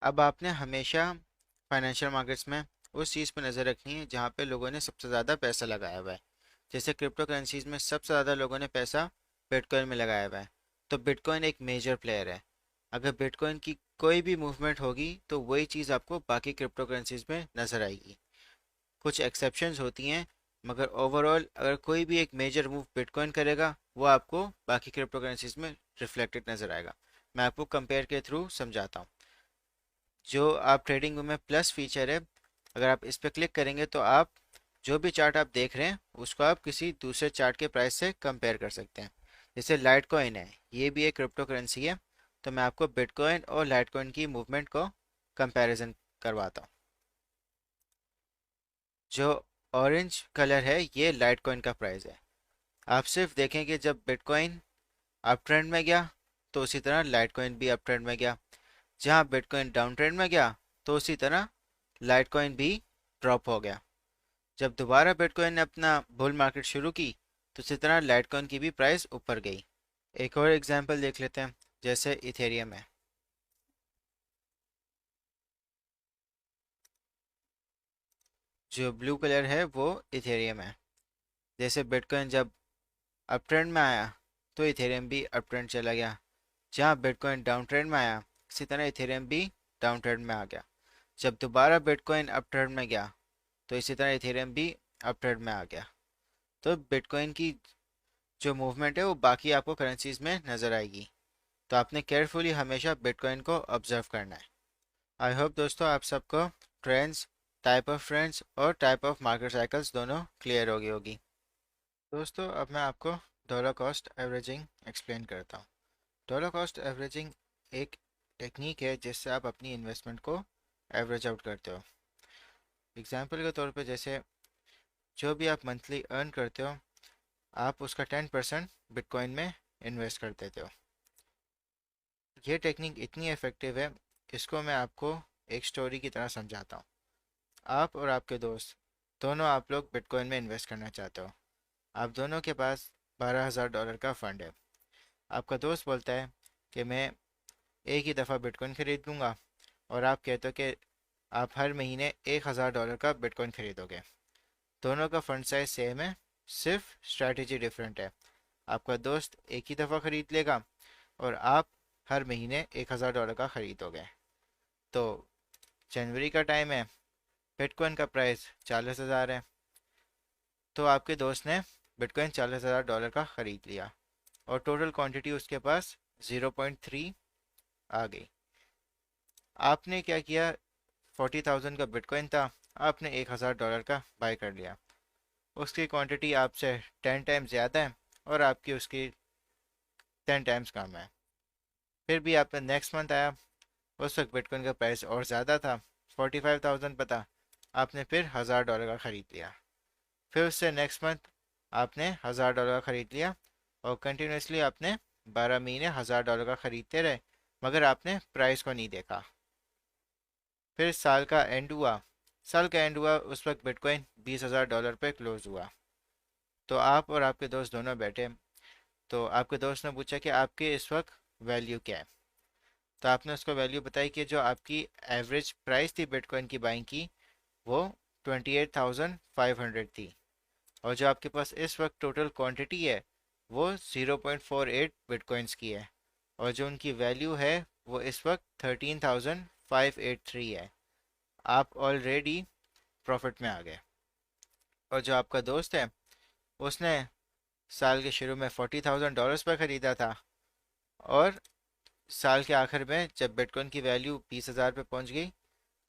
अब आपने हमेशा फाइनेंशियल मार्केट्स में उस चीज़ पर नज़र रखनी है जहाँ पे लोगों ने सबसे ज़्यादा पैसा लगाया हुआ है। जैसे क्रिप्टो करेंसीज में सबसे ज़्यादा लोगों ने पैसा बिटकॉइन में लगाया हुआ है, तो बिटकॉइन एक मेजर प्लेयर है। अगर बिटकॉइन की कोई भी मूवमेंट होगी तो वही चीज़ आपको बाकी क्रिप्टो करेंसीज में नज़र आएगी। कुछ एक्सेप्शंस होती हैं, मगर ओवरऑल अगर कोई भी एक मेजर मूव बिटकॉइन करेगा वो आपको बाकी क्रिप्टो करेंसीज में रिफ्लेक्टेड नज़र आएगा। मैं आपको कंपेयर के थ्रू समझाता हूँ। जो आप ट्रेडिंग में प्लस फीचर है, अगर आप इस पर क्लिक करेंगे तो आप जो भी चार्ट आप देख रहे हैं उसको आप किसी दूसरे चार्ट के प्राइस से कंपेयर कर सकते हैं। जैसे लाइट कॉइन है, ये भी एक क्रिप्टो करेंसी है, तो मैं आपको बिटकॉइन और लाइट कॉइन की मूवमेंट को कंपैरिजन करवाता हूँ। जो ऑरेंज कलर है ये लाइट कॉइन का प्राइस है। आप सिर्फ देखें कि जब बिटकॉइन अप ट्रेंड में गया तो उसी तरह लाइट कॉइन भी अप ट्रेंड में गया। जहाँ बिटकॉइन डाउन ट्रेंड में गया तो उसी तरह लाइट कॉइन भी ड्रॉप हो गया। जब दोबारा बिटकॉइन ने अपना बुल मार्केट शुरू की तो इसी तरह लाइट कॉइन की भी प्राइस ऊपर गई। एक और एग्जांपल देख लेते हैं, जैसे इथेरियम है। जो ब्लू कलर है वो इथेरियम है। जैसे बिटकॉइन जब अप ट्रेंड में आया तो इथेरियम भी अप ट्रेंड चला गया। जहाँ बिटकॉइन डाउन ट्रेंड में आया इसी तरह इथेरियम भी डाउन ट्रेंड में आ गया। जब दोबारा बिटकॉइन अप ट्रेंड में गया तो इसी तरह इथेरियम भी अप ट्रेंड में आ गया। तो बिटकॉइन की जो मूवमेंट है वो बाकी आपको करेंसीज में नज़र आएगी। तो आपने केयरफुली हमेशा बिटकॉइन को ऑब्जर्व करना है। आई होप दोस्तों आप सबको ट्रेंड्स, टाइप ऑफ ट्रेंड्स और टाइप ऑफ मार्केट साइकिल्स दोनों क्लियर हो गई होगी। दोस्तों अब मैं आपको डॉलर कॉस्ट एवरेजिंग एक्सप्लेन करता हूँ। डॉलर कॉस्ट एवरेजिंग एक टेक्निक है जिससे आप अपनी इन्वेस्टमेंट को एवरेज आउट करते हो। एग्जाम्पल के तौर पे जैसे जो भी आप मंथली अर्न करते हो आप उसका 10% बिटकॉइन में इन्वेस्ट कर देते हो। ये टेक्निक इतनी इफ़ेक्टिव है, इसको मैं आपको एक स्टोरी की तरह समझाता हूँ। आप और आपके दोस्त दोनों आप लोग बिटकॉइन में इन्वेस्ट करना चाहते हो। आप दोनों के पास $12,000 का फंड है। आपका दोस्त बोलता है कि मैं एक ही दफ़ा बिटकॉइन खरीद लूँगा, और आप कहते हो कि आप हर महीने $1,000 का बिटकॉइन खरीदोगे। दोनों का फंड साइज सेम है, सिर्फ स्ट्रैटेजी डिफरेंट है। आपका दोस्त एक ही दफ़ा खरीद लेगा और आप हर महीने $1,000 का खरीदोगे। तो जनवरी का टाइम है, बिटकॉइन का प्राइस 40,000 है, तो आपके दोस्त ने बिटकॉइन $40,000 का खरीद लिया और टोटल क्वांटिटी उसके पास 0.3 आ गई। आपने क्या किया, 40,000 का बिटकॉइन था, आपने $1,000 का बाय कर लिया। उसकी क्वांटिटी आपसे 10 टाइम्स ज़्यादा है और आपकी उसकी 10 टाइम्स कम है। फिर भी आपका नेक्स्ट मंथ आया, उस वक्त बिटकॉइन का प्राइस और ज़्यादा था, 45,000 पता, आपने फिर $1,000 का ख़रीद लिया। फिर उससे नेक्स्ट मंथ आपने $1,000 का ख़रीद लिया और कंटिन्यूसली आपने 12 महीने $1,000 का ख़रीदते रहे, मगर आपने प्राइस को नहीं देखा। फिर साल का एंड हुआ, उस वक्त बिटकॉइन $20,000 पे क्लोज हुआ। तो आप और आपके दोस्त दोनों बैठे, तो आपके दोस्त ने पूछा कि आपके इस वक्त वैल्यू क्या है। तो आपने उसको वैल्यू बताई कि जो आपकी एवरेज प्राइस थी बिटकॉइन की बाइंग की वो 28,500 थी, और जो आपके पास इस वक्त टोटल क्वांटिटी है वो 0.48 बिटकॉइंस की है, और जो उनकी वैल्यू है वो इस वक्त 13,583 है। आप ऑलरेडी प्रॉफिट में आ गए। और जो आपका दोस्त है उसने साल के शुरू में $40,000 पर ख़रीदा था, और साल के आखिर में जब बिटकॉइन की वैल्यू 20,000 पे पहुंच गई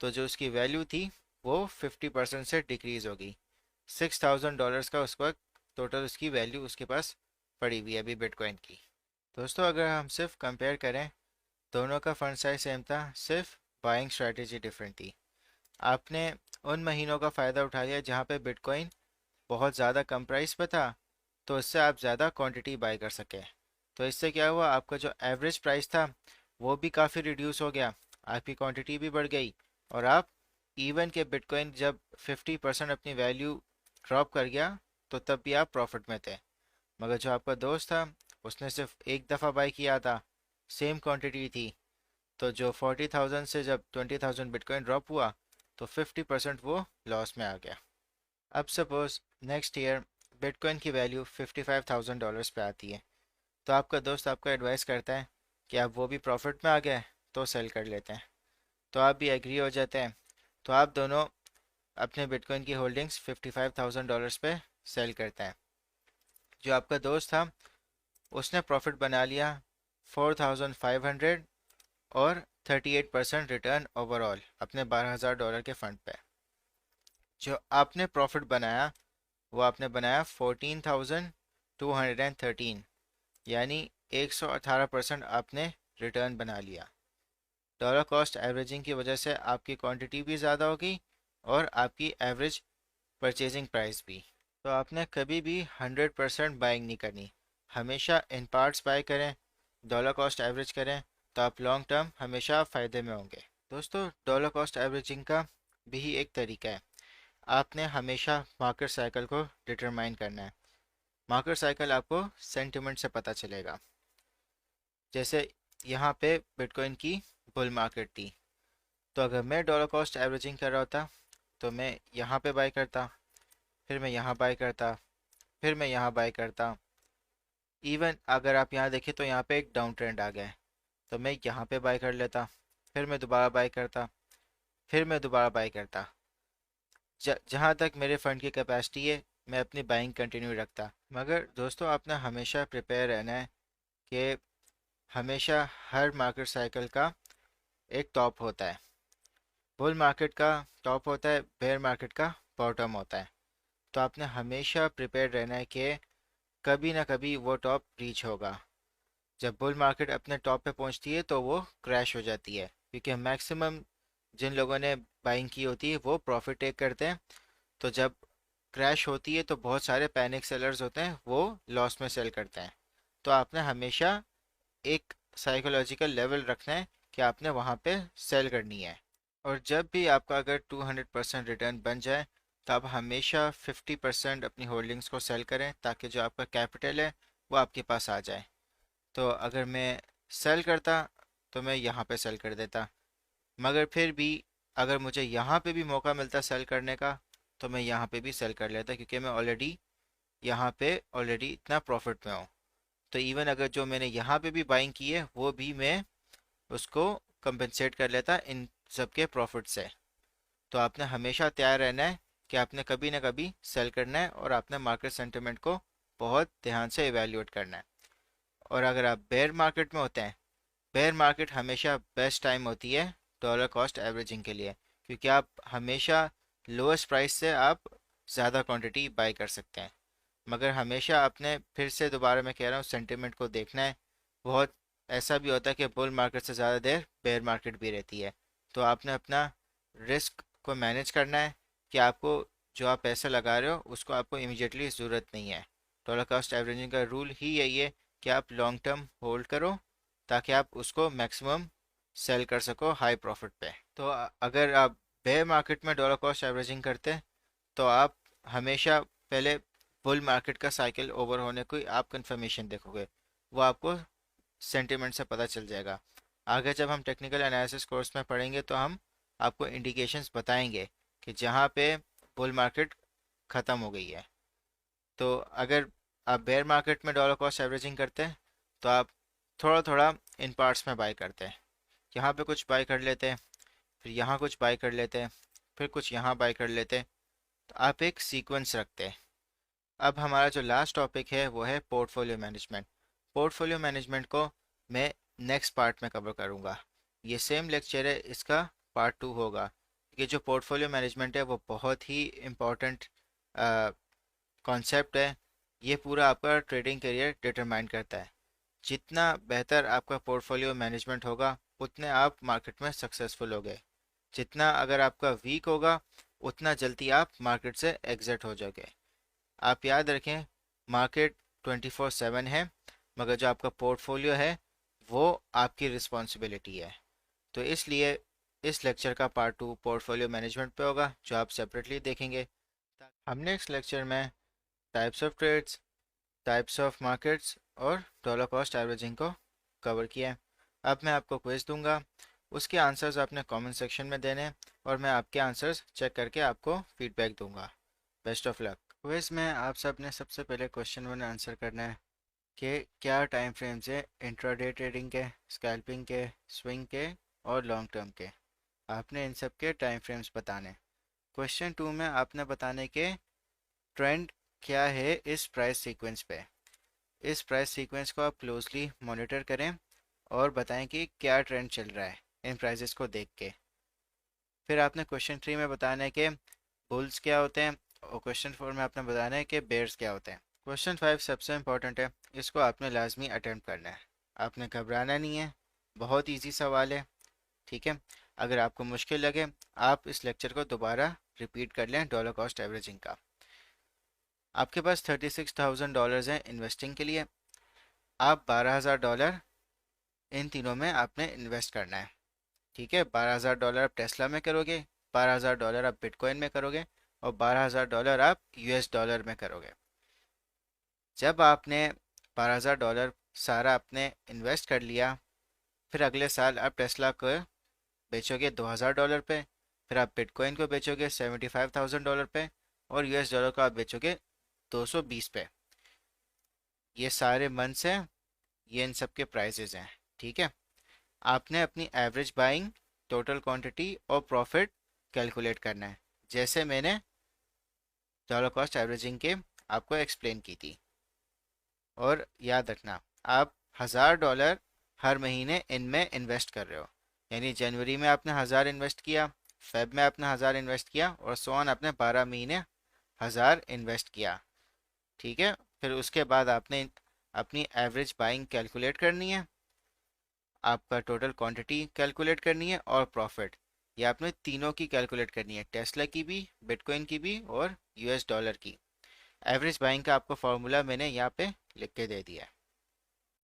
तो जो उसकी वैल्यू थी वो 50% से डिक्रीज हो गई। $6,000 का उस वक्त टोटल उसकी वैल्यू उसके पास पड़ी हुई है अभी बिटकॉइन की। दोस्तों अगर हम सिर्फ कंपेयर करें, दोनों का फंड साइज सेम था, सिर्फ बाइंग स्ट्रेटेजी डिफरेंट थी। आपने उन महीनों का फ़ायदा उठा लिया जहाँ पे बिटकॉइन बहुत ज़्यादा कम प्राइस पे था, तो इससे आप ज़्यादा क्वांटिटी बाय कर सके। तो इससे क्या हुआ, आपका जो एवरेज प्राइस था वो भी काफ़ी रिड्यूस हो गया, आपकी क्वांटिटी भी बढ़ गई, और आप इवन के बिटकॉइन जब 50% अपनी वैल्यू ड्रॉप कर गया तो तब भी आप प्रॉफिट में थे। मगर जो आपका दोस्त था उसने सिर्फ एक दफ़ा बाय किया था, सेम क्वांटिटी थी, तो जो 40,000 से जब 20,000 बिटकॉइन ड्रॉप हुआ तो 50% वो लॉस में आ गया। अब सपोज नेक्स्ट ईयर बिटकॉइन की वैल्यू $55,000 पे आती है, तो आपका दोस्त आपको एडवाइस करता है कि आप वो भी प्रॉफिट में आ गए तो सेल कर लेते हैं, तो आप भी एग्री हो जाते हैं। तो आप दोनों अपने बिटकॉइन की होल्डिंग्स $55,000 पे सेल करते हैं। जो आपका दोस्त था उसने प्रॉफिट बना लिया 4,500 और 38% रिटर्न ओवरऑल अपने $12,000 के फंड पे। जो आपने प्रॉफिट बनाया वो आपने बनाया 14,213, यानी 118% आपने रिटर्न बना लिया। डॉलर कॉस्ट एवरेजिंग की वजह से आपकी क्वांटिटी भी ज़्यादा होगी और आपकी एवरेज परचेजिंग प्राइस भी। तो आपने कभी भी 100% बाइंग नहीं करनी, हमेशा इन पार्ट्स बाय करें, डॉलर कॉस्ट एवरेज करें, तो आप लॉन्ग टर्म हमेशा फ़ायदे में होंगे। दोस्तों, डॉलर कॉस्ट एवरेजिंग का भी एक तरीका है। आपने हमेशा मार्केट साइकिल को डिटरमाइन करना है। मार्केट साइकिल आपको सेंटिमेंट से पता चलेगा। जैसे यहाँ पे बिटकॉइन की बुल मार्केट थी, तो अगर मैं डॉलर कॉस्ट एवरेजिंग कर रहा होता तो मैं यहाँ पे बाय करता, फिर मैं यहाँ बाय करता, फिर मैं यहाँ बाय करता। इवन अगर आप यहाँ देखें तो यहाँ पे एक डाउन ट्रेंड आ गया है, तो मैं यहाँ पे बाय कर लेता, फिर मैं दोबारा बाय करता, फिर मैं दोबारा बाय करता। जहाँ तक मेरे फंड की कैपेसिटी है मैं अपनी बाइंग कंटिन्यू रखता। मगर दोस्तों, आपने हमेशा प्रिपेयर रहना है कि हमेशा हर मार्केट साइकिल का एक टॉप होता है। बुल मार्केट का टॉप होता है, बेयर मार्केट का बॉटम होता है। तो आपने हमेशा प्रिपेयर रहना है कि कभी ना कभी वो टॉप रीच होगा। जब बुल मार्केट अपने टॉप पे पहुंचती है तो वो क्रैश हो जाती है, क्योंकि मैक्सिमम जिन लोगों ने बाइंग की होती है वो प्रॉफिट टेक करते हैं। तो जब क्रैश होती है तो बहुत सारे पैनिक सेलर्स होते हैं, वो लॉस में सेल करते हैं। तो आपने हमेशा एक साइकोलॉजिकल लेवल रखना है कि आपने वहाँ पे सेल करनी है। और जब भी आपका अगर 200% रिटर्न बन जाए तो आप हमेशा 50% अपनी होल्डिंग्स को सेल करें, ताकि जो आपका कैपिटल है वो आपके पास आ जाए। तो अगर मैं सेल करता तो मैं यहाँ पे सेल कर देता, मगर फिर भी अगर मुझे यहाँ पे भी मौका मिलता सेल करने का तो मैं यहाँ पे भी सेल कर लेता, क्योंकि मैं ऑलरेडी यहाँ पे ऑलरेडी इतना प्रॉफिट में हूँ। तो इवन अगर जो मैंने यहाँ पे भी बाइंग की है वो भी मैं उसको कंपनसेट कर लेता इन सब के प्रॉफिट से। तो आपने हमेशा तैयार रहना है कि आपने कभी ना कभी सेल करना है, और आपने मार्केट सेंटिमेंट को बहुत ध्यान से इवेल्युएट करना है। और अगर आप बेयर मार्केट में होते हैं, बेयर मार्केट हमेशा बेस्ट टाइम होती है डॉलर कॉस्ट एवरेजिंग के लिए, क्योंकि आप हमेशा लोएस्ट प्राइस से आप ज़्यादा क्वांटिटी बाई कर सकते हैं। मगर हमेशा आपने, फिर से दोबारा मैं कह रहा हूँ, सेंटिमेंट को देखना है। बहुत ऐसा भी होता है कि बुल मार्केट से ज़्यादा देर बेयर मार्केट भी रहती है। तो आपने अपना रिस्क को मैनेज करना है कि आपको जो आप पैसा लगा रहे हो उसको आपको इमीडिएटली ज़रूरत नहीं है। डॉलर कॉस्ट एवरेजिंग का रूल ही यही है कि आप लॉन्ग टर्म होल्ड करो, ताकि आप उसको मैक्सिमम सेल कर सको हाई प्रॉफिट पे। तो अगर आप बेयर मार्केट में डॉलर कॉस्ट एवरेजिंग करते हैं तो आप हमेशा पहले बुल मार्केट का साइकिल ओवर होने को आप कंफर्मेशन देखोगे, वो आपको सेंटिमेंट से पता चल जाएगा। आगे जब हम टेक्निकल एनालिसिस कोर्स में पढ़ेंगे तो हम आपको इंडिकेशंस बताएंगे कि जहाँ पे बुल मार्केट ख़त्म हो गई है। तो अगर आप बेयर मार्केट में डॉलर कॉस्ट एवरेजिंग करते हैं तो आप थोड़ा थोड़ा इन पार्ट्स में बाय करते हैं। यहाँ पे कुछ बाय कर लेते हैं, फिर यहाँ कुछ बाय कर लेते हैं, फिर कुछ यहाँ बाय कर लेते हैं। तो आप एक सीक्वेंस रखते हैं। अब हमारा जो लास्ट टॉपिक है वो है पोर्टफोलियो मैनेजमेंट। पोर्टफोलियो मैनेजमेंट को मैं नेक्स्ट पार्ट में कवर करूँगा। ये सेम लेक्चर है, इसका पार्ट 2 होगा। ये जो पोर्टफोलियो मैनेजमेंट है वो बहुत ही इम्पोर्टेंट कॉन्सेप्ट है। ये पूरा आपका ट्रेडिंग करियर डिटरमाइन करता है। जितना बेहतर आपका पोर्टफोलियो मैनेजमेंट होगा उतने आप मार्केट में सक्सेसफुल होगे। जितना अगर आपका वीक होगा उतना जल्दी आप मार्केट से एग्जिट हो जाओगे। आप याद रखें, मार्केट 24/7 है, मगर जो आपका पोर्टफोलियो है वो आपकी रिस्पॉन्सिबिलिटी है। तो इसलिए इस लेक्चर का पार्ट 2 पोर्टफोलियो मैनेजमेंट पे होगा, जो आप सेपरेटली देखेंगे। हमने इस लेक्चर में types of trades, types of markets और डॉलर कॉस्ट एवरेजिंग को कवर किया है। अब मैं आपको क्विज दूंगा, उसके आंसर्स आपने कमेंट सेक्शन में देने हैं और मैं आपके आंसर्स चेक करके आपको फीडबैक दूंगा। Best of luck. क्विज में आप सब ने सबसे पहले क्वेश्चन 1 आंसर करना है कि क्या टाइम फ्रेम्स है इंट्राडे ट्रेडिंग के, स्कैल्पिंग के, स्विंग के और लॉन्ग टर्म के। आपने इन सब के टाइम फ्रेम्स बताने। क्वेश्चन 2 में आपने बताने के ट्रेंड क्या है इस प्राइस सीक्वेंस पे। इस प्राइस सीक्वेंस को आप क्लोजली मॉनिटर करें और बताएं कि क्या ट्रेंड चल रहा है इन प्राइसेस को देख के। फिर आपने क्वेश्चन 3 में बताना है कि बुल्स क्या होते हैं और क्वेश्चन 4 में आपने बताना है कि बेयर्स क्या होते हैं। क्वेश्चन 5 सबसे इंपॉर्टेंट है, इसको आपने लाजमी अटेम्प्ट करना है। आपने घबराना नहीं है, बहुत इजी सवाल है। ठीक है, अगर आपको मुश्किल लगे आप इस लेक्चर को दोबारा रिपीट कर लें डॉलर कॉस्ट एवरेजिंग का। आपके पास $36,000 हैं इन्वेस्टिंग के लिए। आप $12,000 इन तीनों में आपने इन्वेस्ट करना है। ठीक है, $12,000 आप टेस्ला में करोगे, $12,000 आप बिटकॉइन में करोगे और $12,000 आप यूएस डॉलर में करोगे। जब आपने $12,000 सारा आपने इन्वेस्ट कर लिया, फिर अगले साल आप टेस्ला को बेचोगे $2,000 पे, फिर आप बिटकॉइन को बेचोगे $75,000 पे और यूएस डॉलर को आप बेचोगे 220 पे। ये सारे मंथ्स हैं, ये इन सब के प्राइजेज हैं। ठीक है, आपने अपनी एवरेज बाइंग, टोटल क्वांटिटी और प्रॉफिट कैलकुलेट करना है जैसे मैंने डॉलर कॉस्ट एवरेजिंग के आपको एक्सप्लेन की थी। और याद रखना, आप $1,000 हर महीने इनमें इन्वेस्ट कर रहे हो। यानी जनवरी में आपने 1,000 इन्वेस्ट किया, फेब में आपने 1,000 इन्वेस्ट किया और सो ऑन आपने 12 महीने 1,000 इन्वेस्ट किया। ठीक है, फिर उसके बाद आपने अपनी एवरेज बाइंग कैलकुलेट करनी है, आपका टोटल क्वांटिटी कैलकुलेट करनी है और प्रॉफिट। ये आपने तीनों की कैलकुलेट करनी है, टेस्ला की भी, बिटकॉइन की भी और यूएस डॉलर की। एवरेज बाइंग का आपको फॉर्मूला मैंने यहाँ पे लिख के दे दिया है।